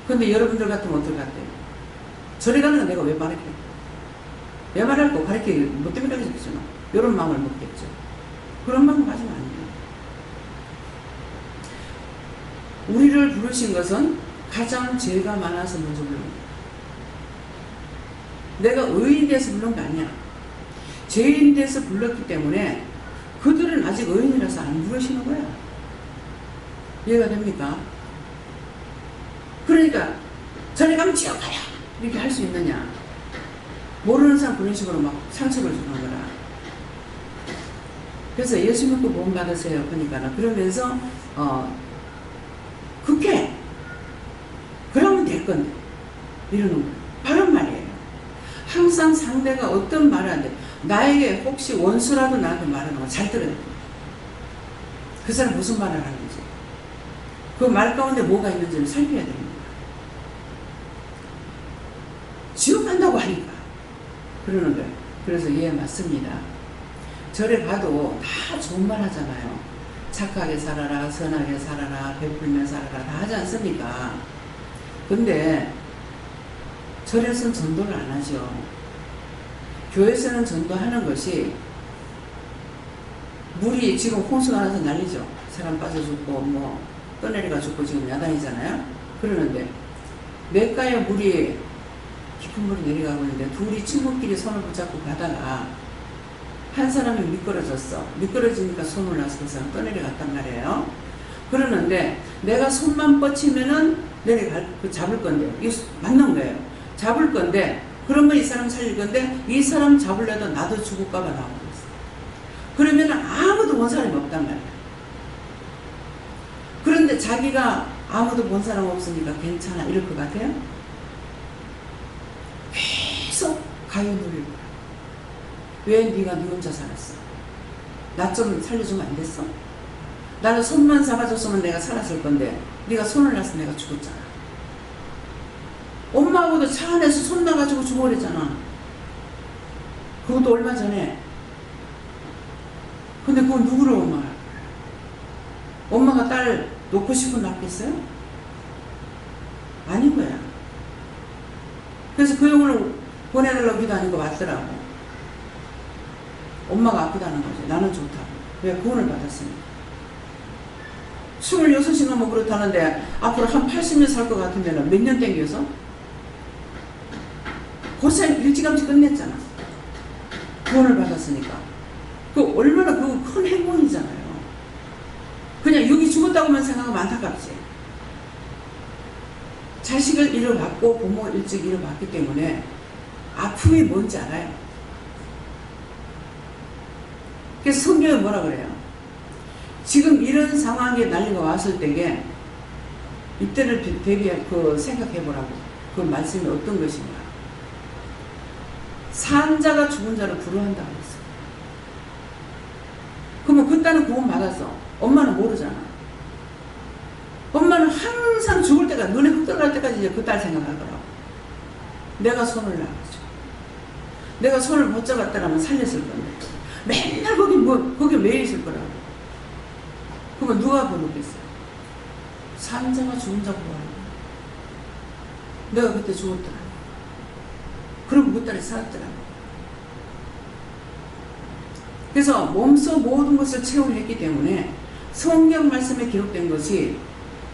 근데 여러분들 같으면 어떨 것 같아요? 절에 가는 건 내가 왜 말할게? 왜 말할 거 가르치기 뭐 때문에 가르치겠죠? 이런 마음을 먹겠죠. 그런 마음 가지면 안 돼요. 우리를 부르신 것은 가장 죄가 많아서 먼저 부른 거예요. 내가 의인이 돼서 부른 게 아니야. 죄인이 돼서 불렀기 때문에 그들은 아직 의인이라서 안 부르시는 거야. 이해가 됩니까? 그러니까 전에 가면 지옥 가야 이렇게 할 수 있느냐. 모르는 사람 그런 식으로 막 상처를 주는 거라. 그래서 예수 믿고 구원 받으세요. 그러면서 그렇게 그러면 될 건데 이러는 거예요. 바른 말이에요. 항상 상대가 어떤 말을 하는데 나에게 혹시 원수라도 나한테 말하는 거 잘 들어야 돼요. 그 사람 무슨 말을 하는지 그 말 가운데 뭐가 있는지를 살펴야 됩니다. 지옥 간다고 하니까 그러는 거예요. 그래서 예 맞습니다. 절에 가도 다 좋은 말 하잖아요. 착하게 살아라, 선하게 살아라, 베풀며 살아라 다 하지 않습니까? 근데 절에서는 전도를 안 하죠. 교회에서는 전도하는 것이 물이 지금 홍수가 나서 난리죠. 사람 빠져 죽고 뭐 떠내려가 죽고 지금 야단이잖아요. 그러는데 냇가에 물이 깊은 물이 내려가고 있는데 둘이 친구끼리 손을 붙잡고 가다가 한 사람이 미끄러졌어. 미끄러지니까 손을 놔서 그 사람 떠내려갔단 말이에요. 그러는데 내가 손만 뻗치면은 잡을 건데 이거 맞는 거예요. 잡을 건데 그러면 이 사람 살릴 건데 이 사람 잡으려도 나도 죽을까봐 나오고 있어. 그러면 아무도 원 사람이 없단 말이야. 그런데 그런데 자기가 아무도 본 사람 없으니까 괜찮아 이럴 것 같아요? 계속 가위 눌릴 거야. 왜 네가 네 혼자 살았어? 나 좀 살려주면 안 됐어? 나는 손만 잡아줬으면 내가 살았을 건데 네가 손을 놔서 내가 죽었잖아. 엄마하고도 차 안에서 손 놔가지고 죽어버렸잖아. 그것도 얼마 전에. 근데 그건 누구를 엄마가? 엄마가 딸 놓고 싶은 낳겠어요? 아닌 거야. 그래서 그 영혼을 보내달라고 기도하는 거 맞더라고. 엄마가 아프다는 거지. 나는 좋다고. 왜? 구원을 받았으니까. 26이 넘어 그렇다는데 앞으로 한 80년 살 것 같은 데는 몇 년 땡겨서? 고생 일찌감치 끝냈잖아. 구원을 받았으니까. 그 얼마나 그 큰 행운이잖아요. 그냥 여기 죽었다고만 생각하면 안타깝지. 자식을 잃어봤고 부모 일찍 잃어봤기 때문에 아픔이 뭔지 알아요. 그래서 성경은 뭐라 그래요? 지금 이런 상황에 난리가 왔을 때에 이때를 생각해보라고. 그 말씀이 어떤 것인가. 산 자가 죽은 자를 부러워한다고 했어. 그러면 그 딸은 구원 받았어. 엄마는 모르잖아. 엄마는 항상 죽을 때까지, 눈에 흙 들어갈 때까지 이제 그 딸 생각하더라고. 내가 손을 놔가지고. 내가 손을 못 잡았더라면 살렸을 건데. 맨날 거기 매일 있을 거라고. 그러면 누가 부르겠어요? 산 자가 죽은 자 부러워하는 거야. 내가 그때 죽었더라. 그럼 그 딸이 살았더라고. 그래서 몸소 모든 것을 체험을 했기 때문에 성경 말씀에 기록된 것이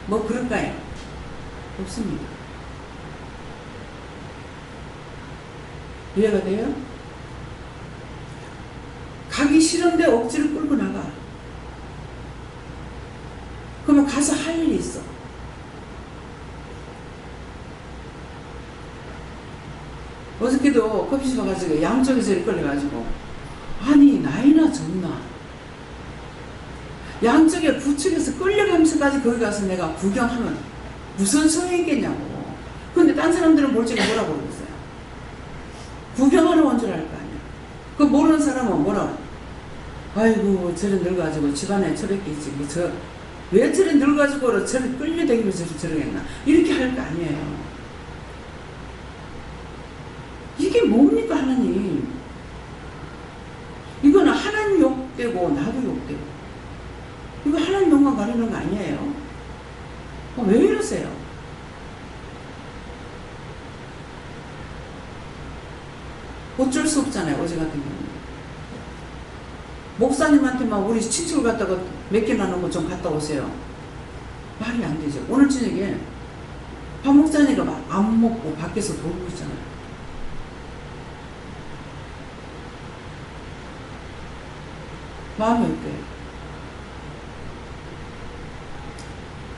뭐 그럴까요? 없습니다. 이해가 돼요? 가기 싫은데 억지로 끌고 나가. 그러면 가서 할 일이 있어. 어저께도 커피숍 가가지고 양쪽에서 이끌려가지고 아니 나이나 젊나 양쪽에 부축해서 끌려가면서까지 거기 가서 내가 구경하면 무슨 소용이 있겠냐고. 근데 딴 사람들은 몰지가 뭐라고 그러겠어요? 구경하러 온 줄 알 거 아니야. 그 모르는 사람은 뭐라고? 아이고 저래 늙어가지고 집안에 저렇게 있지. 왜 저래 늙어가지고 저래 끌려다니면서 저러겠나. 이렇게 할 거 아니에요. 이게 뭡니까 하나님. 이거는 하나님 욕되고 나도 욕되고 이거 하나님 영광 가리는 거 아니에요. 왜 이러세요? 어쩔 수 없잖아요. 어제 같은 경우는 목사님한테만 우리 친척을 갖다가 몇 개 나누고 좀 갔다 오세요. 말이 안 되죠. 오늘 저녁에 밥 목사님가 막 안 먹고 밖에서 돌고 있잖아요. 마음이 어때요?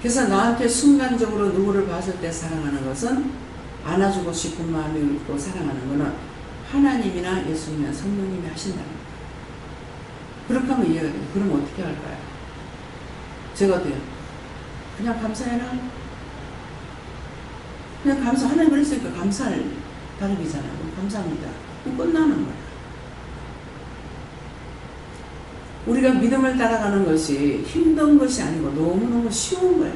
그래서 나한테 순간적으로 누구를 봤을 때 사랑하는 것은 안아주고 싶은 마음이 있고 사랑하는 것은 하나님이나 예수님이나 성령님이 하신다는 거예요. 그렇게 하면 이해가 돼요. 그럼 어떻게 할까요? 제가 돼요. 그냥 감사해라. 그냥 하나님 그랬으니까 감사할 다름이잖아요. 감사합니다. 그럼 끝나는 거예요. 우리가 믿음을 따라가는 것이 힘든 것이 아니고 너무너무 쉬운 거예요.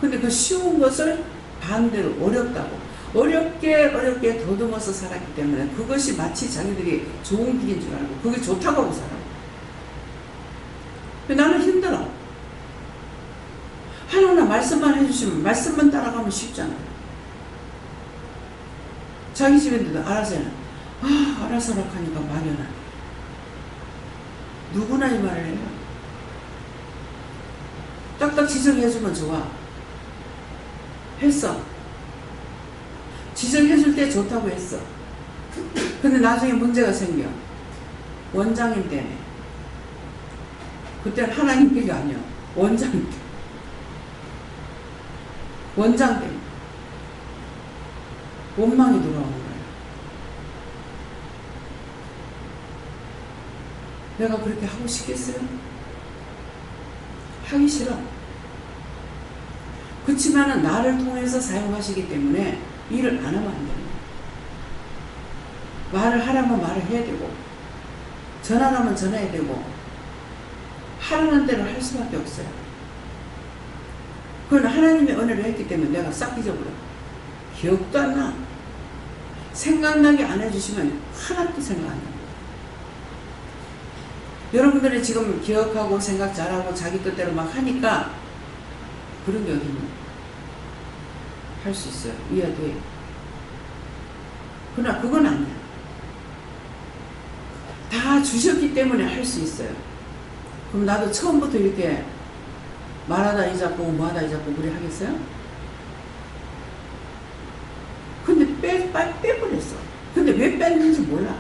근데 그 쉬운 것을 반대로 어렵게 더듬어서 살았기 때문에 그것이 마치 자기들이 좋은 길인 줄 알고 그게 좋다고 하고 살아요. 나는 힘들어. 하나하나 말씀만 해주시면 말씀만 따라가면 쉽잖아요. 자기 집인데도 알아서 해라. 알아서 하니까 막연하네. 누구나 이 말을 해요. 딱딱 지적해주면 좋아. 했어. 지적해줄 때 좋다고 했어. 근데 나중에 문제가 생겨. 원장님 때문에. 그때는 하나님께가 아니야. 원장 때문에. 원장 때문에. 원망이 돌아오는 거야. 내가 그렇게 하고 싶겠어요? 하기 싫어. 그렇지만은 나를 통해서 사용하시기 때문에 일을 안 하면 안 돼요. 말을 하라면 말을 해야 되고, 전화하면 전화해야 되고, 하라는 대로 할 수밖에 없어요. 그건 하나님의 은혜를 했기 때문에 내가 싹 잊어버려. 기억도 안 나. 생각나게 안 해주시면 하나도 생각 안 나. 여러분들이 지금 기억하고 생각 잘하고 자기 뜻대로 막 하니까 그런 게 어딨냐. 할 수 있어요. 이해돼. 그러나 그건 아니야. 다 주셨기 때문에 할 수 있어요. 그럼 나도 처음부터 이렇게 말하다 잊었고 뭐하다 잊었고 그래 하겠어요? 근데 빼버렸어. 근데 왜 뺐는지 몰라.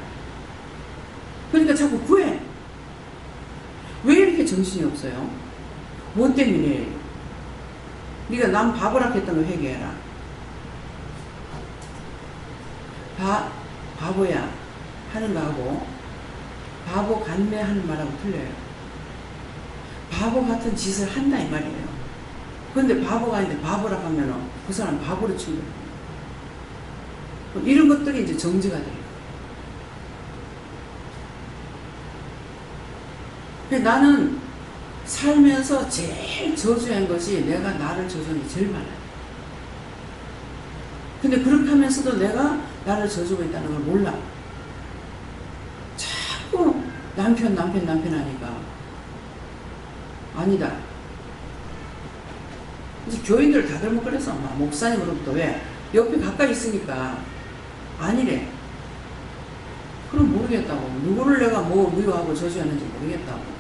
그러니까 자꾸 구해. 왜 이렇게 정신이 없어요? 뭐 때문에? 네가 남 바보라 했던 거 회개해라. 바보야 하는 거하고 바보 간매 하는 말하고 틀려요. 바보 같은 짓을 한다 이 말이에요. 근데 바보가 아닌데 바보라고 하면은 그 사람 바보로 친거예요. 이런 것들이 이제 정지가 돼요. 나는 살면서 제일 저주한 것이 내가 나를 저주하는 게 제일 많아요. 근데 그렇게 하면서도 내가 나를 저주고 있다는 걸 몰라. 자꾸 남편 하니까 아니다. 이제 교인들 다들 뭐 그래서 막 목사님으로부터 왜 옆에 가까이 있으니까 아니래. 그럼 모르겠다고. 누구를 내가 뭐 미워하고 저주하는지 모르겠다고.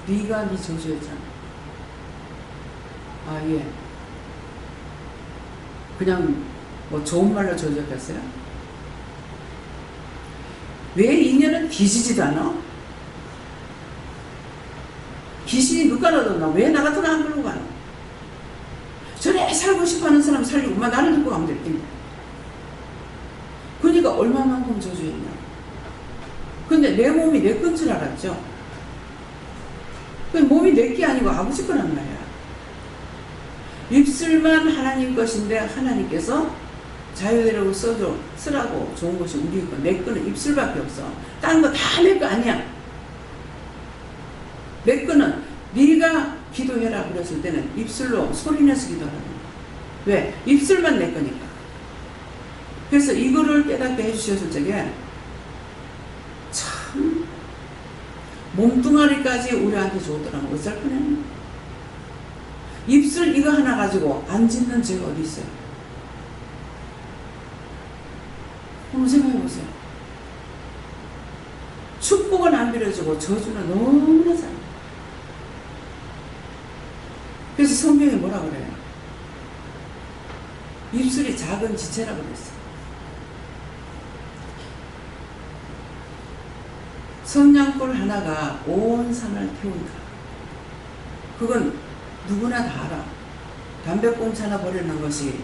네가 네 저주했잖아. 아, 예. 그냥 뭐 좋은 말로 저주했겠어요? 왜 인연은 뒤지지도 않아? 귀신이 누가 놔뒀나? 왜 나 같은 안 끌고 가나? 저래 살고 싶어 하는 사람 살리고, 막 나를 듣고 가면 될 텐데. 그러니까 얼마만큼 저주했냐. 근데 내 몸이 내 건 줄 알았죠? 몸이 내 게 아니고 아버지 거란 말이야. 입술만 하나님 것인데 하나님께서 자유대로 쓰라고 좋은 것이 우리 거. 내 거는 입술밖에 없어. 다른 거 다 내 거 아니야. 내 거는 네가 기도해라 그랬을 때는 입술로 소리내서 기도하는 거야. 왜? 입술만 내 거니까. 그래서 이거를 깨닫게 해주셨을 적에 참 몸뚱아리까지 우리한테 좋더라면 어쩔 뻔했네. 입술 이거 하나 가지고 안 짓는 죄가 어디 있어요? 한번 생각해보세요. 축복은 안 빌어주고 저주는 너무나 잘해. 그래서 성경에 뭐라 그래요? 입술이 작은 지체라고 그랬어요. 성냥불 하나가 온 산을 태운다. 그건 누구나 다 알아. 담배꽁초 하나 버리는 것이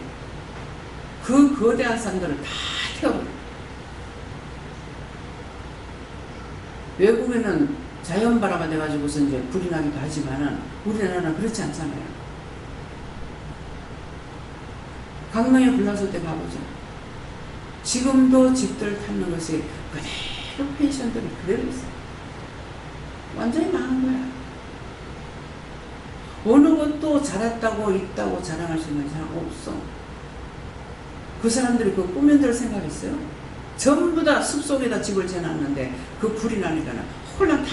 그 거대한 산들을 다 태워버려. 외국에는 자연바람이 돼가지고서 이제 불이 나기도 하지만은 우리나라는 그렇지 않잖아요. 강릉에 불났을 때 가보죠. 지금도 집들 탔는 것이 그대로 펜션들이 그대로 있어요. 완전히 망한 거야. 어느 것도 잘했다고 있다고 자랑할 수 있는 사람 없어. 그 사람들이 그 꾸면들 생각했어요. 전부 다 숲속에다 집을 지어놨는데 그 불이 나니까는 홀랑 다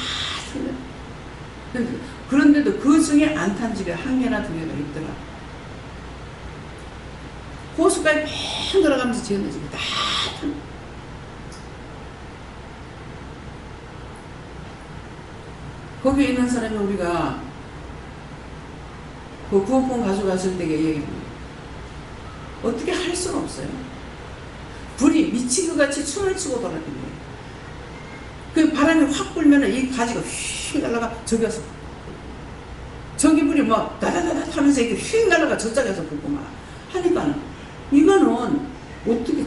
틀려. 그런데도 그 중에 안 탄 집에 한 개나 두 개가 있더라. 호수까지 뺑 들어가면서 지었는 집이 다 탄. 거기에 있는 사람이 우리가 그 구호폰 가져갔을 때 얘기합니다. 어떻게 할 수는 없어요. 불이 미친 것 같이 춤을 추고 돌아다녀요. 그 바람이 확 불면은 이 가지가 휙 날아가 저기 가서 저기 불이 막 다다다다 하면서 이렇게 휙 날아가 저쪽에서 불고 막 하니까는 이거는 어떻게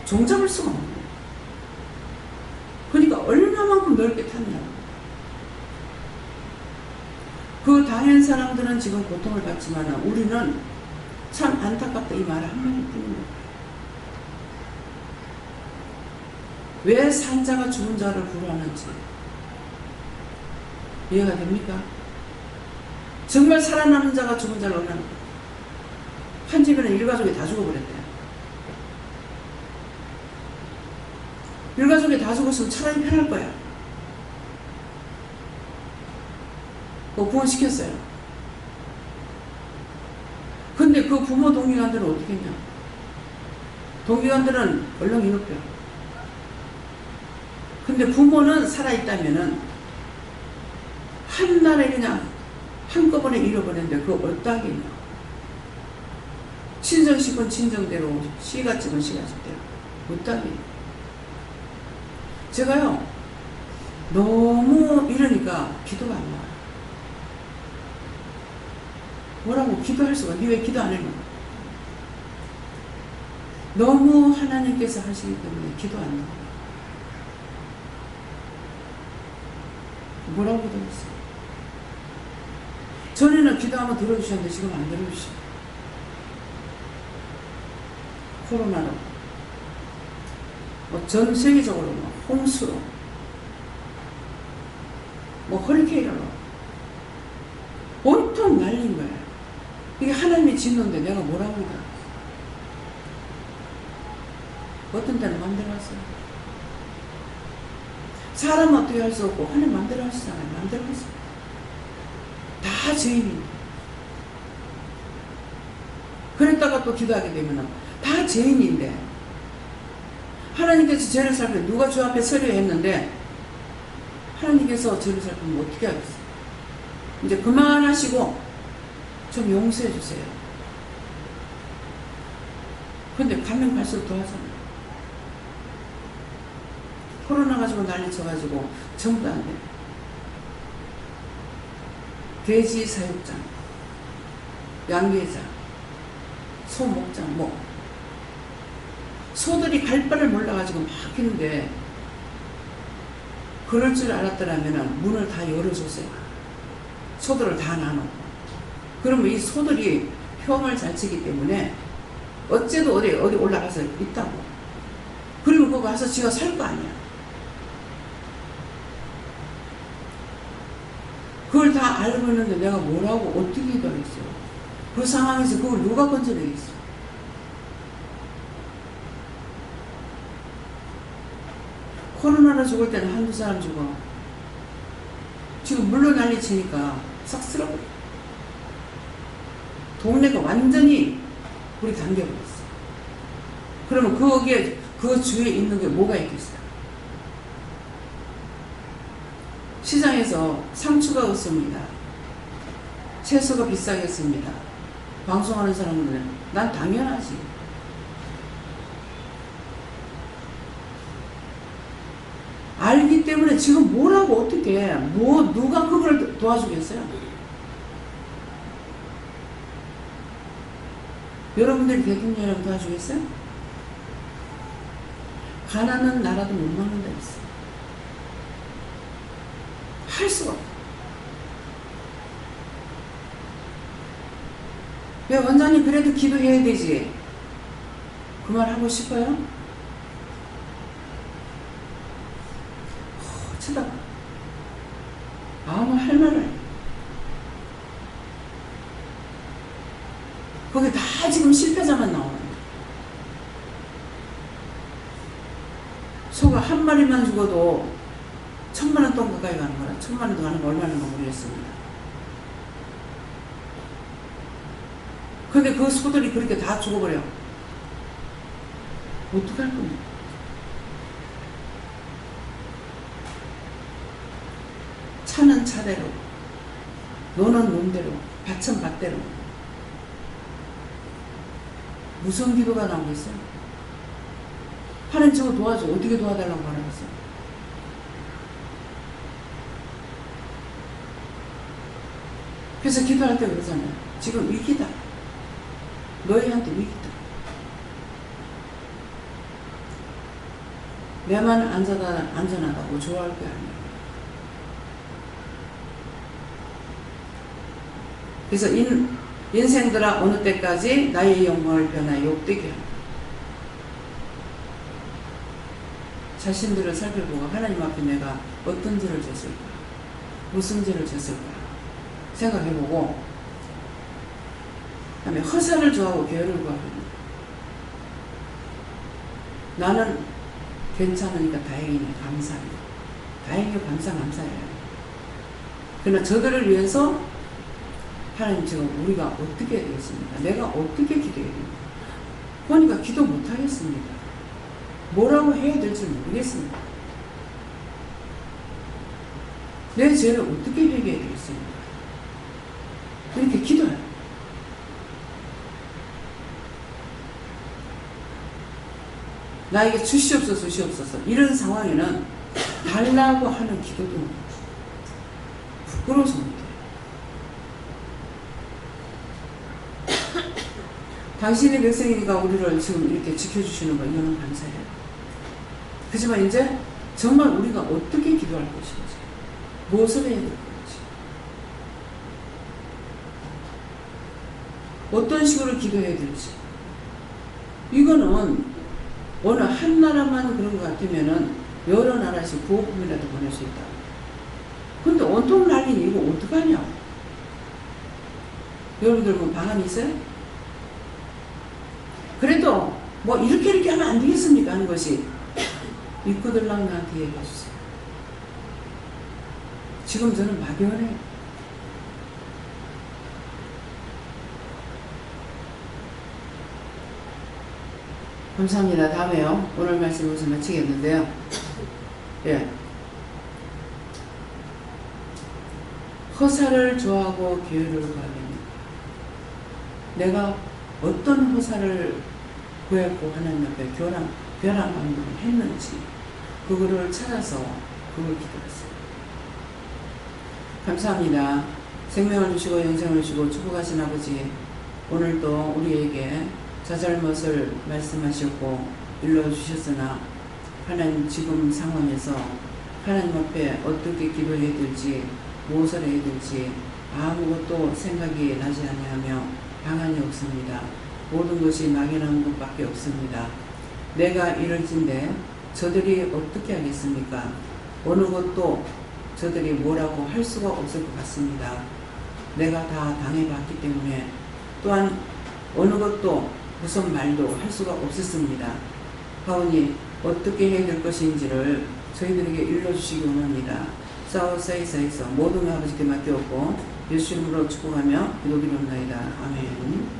종잡을 수가 없는 거예요. 그러니까 얼마만큼 넓게 탔냐고. 그 당한 사람들은 지금 고통을 받지만 우리는 참 안타깝다 이 말 한마디 뿐입니다. 왜 산자가 죽은 자를 부르하는지 이해가 됩니까? 정말 살아남은 자가 죽은 자를 원하는 거예요. 한 집에는 일가족이 다 죽어버렸대요. 일가족이 다 죽었으면 차라리 편할 거야. 그거 구원시켰어요. 근데 그 부모 동기관들은 어떻게 했냐? 동기관들은 얼렁이 높여. 근데 부모는 살아있다면은 한날에 그냥 한꺼번에 잃어버렸는데 그거 어떡하겠냐? 친정식은 친정대로, 시가집은 시가집대로. 어떡하겠냐? 제가요, 너무 이러니까 기도가 안 나와요. 뭐라고 기도할 수가, 니 왜 기도 안 해요? 너무 하나님께서 하시기 때문에 기도 안 나와요. 뭐라고 기도했어요? 전에는 기도하면 들어주셨는데 지금 안 들어주셔요. 코로나로, 전 세계적으로 홍수로, 허리케인으로 온통 날린 거예요. 이게 하나님이 짓는데 내가 뭐라고 해야 어떤 때는 마음대로 하세요. 사람은 어떻게 할 수 없고 하나님 마음대로 하시잖아요. 마음대로 하세요. 다 죄인인데. 그랬다가 또 기도하게 되면 다 죄인인데 하나님께서 죄를 살피면 누가 주 앞에 서려 했는데 하나님께서 죄를 살피면 어떻게 하겠어요? 이제 그만하시고 좀 용서해 주세요. 근데 가면 갈수록 더 하잖아요. 코로나 가지고 난리 쳐가지고 전부 안 돼. 돼지 사육장, 양계장, 소 목장, 소들이 갈 바를 몰라가지고 막 했는데 그럴 줄 알았더라면 문을 다 열어줬어요. 소들을 다 나누고. 그러면 이 소들이 흉을 잘 치기 때문에 어째도 어디 올라가서 있다고. 그리고 그거 가서 지가 살 거 아니야. 그걸 다 알고 있는데 내가 뭐라고 어떻게 기도하겠어요? 그 상황에서 그걸 누가 건져내겠어요? 코로나로 죽을 때는 한두 사람 죽어. 지금 물로 난리 치니까 싹 쓸어버려. 동네가 완전히 우리 당겨버렸어. 그러면 거기에 그 주위에 있는 게 뭐가 있겠어요? 시장에서 상추가 없습니다. 채소가 비싸겠습니다. 방송하는 사람들은 난 당연하지. 알기 때문에 지금 뭐라고 어떻게 해? 누가 그걸 도와주겠어요? 여러분들이 대통령이라고 도와주겠어요? 가난한 나라도 못 막는다 했어. 할 수가 없어. 왜 원장님 그래도 기도해야 되지? 그 말 하고 싶어요? 쳐다봐. 아무 할 말을. 거기 다 지금 실패자만 나오는 거야. 소가 한 마리만 죽어도 1000만원 돈 가까이 가는 거라. 1000만원 돈 가는 거 얼마나 모르겠습니다. 근데 그 소들이 그렇게 다 죽어버려. 어떡할 겁니까? 차는 차대로, 노는 논대로, 밭은 밭대로. 무슨 기도가 나오겠어요? 하나님 저거 도와줘. 어떻게 도와달라고 말하겠어요? 그래서 기도할 때 그러잖아요. 지금 위기다. 너희한테 위기다. 내만 안전하다고 좋아할 게 아니야. 그래서 인생들아 어느 때까지 나의 영광을 변하여 욕되게 하라. 자신들을 살펴보고 하나님 앞에 내가 어떤 죄를 졌을까? 무슨 죄를 졌을까? 생각해보고 그다음에 허사를 좋아하고 게으를 구하는 나는 괜찮으니까 다행이네. 감사해. 다행이고 감사해요. 그러나 저들을 위해서 하나님 지금 우리가 어떻게 해야 되겠습니까? 내가 어떻게 기도해야 됩니까? 보니까 기도 못하겠습니다. 뭐라고 해야 될지 모르겠습니다. 내 죄를 어떻게 회개해야 되겠습니까? 그렇게 기도해요. 나에게 주시옵소서 이런 상황에는 달라고 하는 기도도 부끄러워서 못해요. 당신의 백성이니까 우리를 지금 이렇게 지켜주시는 거 이거는 감사해요. 하지만 이제 정말 우리가 어떻게 기도할 것인지, 무엇을 해야 될 건지, 어떤 식으로 기도해야 될지, 이거는 어느 한 나라만 그런 것 같으면은 여러 나라씩 구호품이라도 보낼 수 있다. 근데 온통 난리니 이거 어떡하냐? 여러분들 뭐 방안이 있어요? 그래도 뭐 이렇게 하면 안 되겠습니까? 하는 것이 믿고들랑 나한테 얘기해 주세요. 지금 저는 막연해요. 감사합니다. 다음에요. 오늘 말씀 여기서 마치겠는데요. 예. 허사를 좋아하고 게으를 구하렵니다. 내가 어떤 허사를 구했고 하나님 앞에 변함을 했는지 그거를 찾아서 그걸 기도했어요. 감사합니다. 생명을 주시고 영생을 주시고 축복하신 아버지, 오늘도 우리에게 자잘못을 말씀하셨고 일러주셨으나 하나님 지금 상황에서 하나님 앞에 어떻게 기도해야 될지 무엇을 해야 될지 아무것도 생각이 나지 아니하며 방안이 없습니다. 모든 것이 막연한 것밖에 없습니다. 내가 이럴진데 저들이 어떻게 하겠습니까? 어느 것도 저들이 뭐라고 할 수가 없을 것 같습니다. 내가 다 당해봤기 때문에 또한 어느 것도 무슨 말도 할 수가 없었습니다. 하오니 어떻게 해야 될 것인지를 저희들에게 일러주시기 원합니다. 싸워서이서 모든 아버지께 맡겨오고 예수 이름으로 축복하며 기도드립니다. 아멘.